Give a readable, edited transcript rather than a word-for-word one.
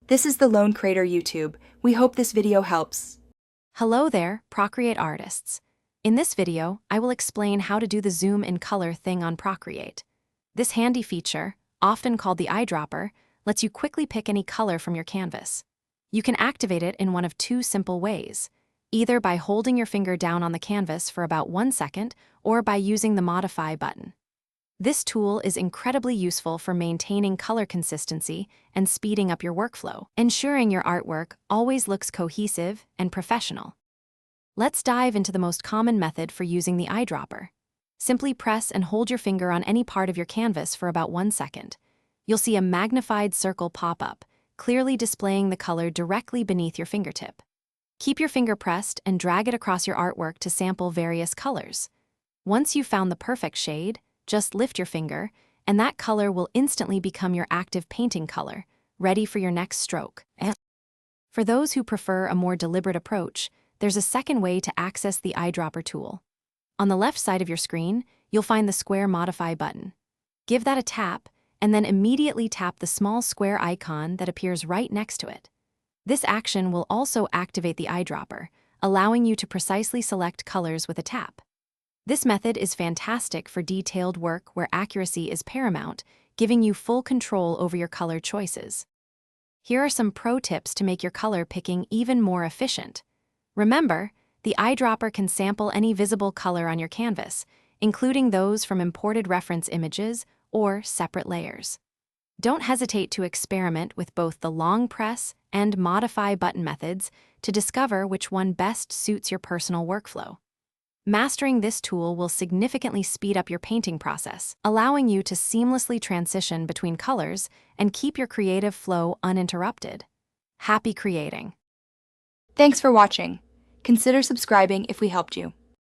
This is the Lone Crater YouTube. We hope this video helps. Hello there, Procreate artists. In this video, I will explain how to do the zoom in color thing on Procreate. This handy feature, often called the eyedropper, lets you quickly pick any color from your canvas. You can activate it in one of two simple ways, either by holding your finger down on the canvas for about 1 second or by using the Modify button. This tool is incredibly useful for maintaining color consistency and speeding up your workflow, ensuring your artwork always looks cohesive and professional. Let's dive into the most common method for using the eyedropper. Simply press and hold your finger on any part of your canvas for about 1 second. You'll see a magnified circle pop up, clearly displaying the color directly beneath your fingertip. Keep your finger pressed and drag it across your artwork to sample various colors. Once you've found the perfect shade, just lift your finger, and that color will instantly become your active painting color, ready for your next stroke. For those who prefer a more deliberate approach, there's a second way to access the eyedropper tool. On the left side of your screen, you'll find the square Modify button. Give that a tap, and then immediately tap the small square icon that appears right next to it. This action will also activate the eyedropper, allowing you to precisely select colors with a tap. This method is fantastic for detailed work where accuracy is paramount, giving you full control over your color choices. Here are some pro tips to make your color picking even more efficient. Remember, the eyedropper can sample any visible color on your canvas, including those from imported reference images or separate layers. Don't hesitate to experiment with both the long press and Modify button methods to discover which one best suits your personal workflow. Mastering this tool will significantly speed up your painting process, allowing you to seamlessly transition between colors and keep your creative flow uninterrupted. Happy creating! Thanks for watching. Consider subscribing if we helped you.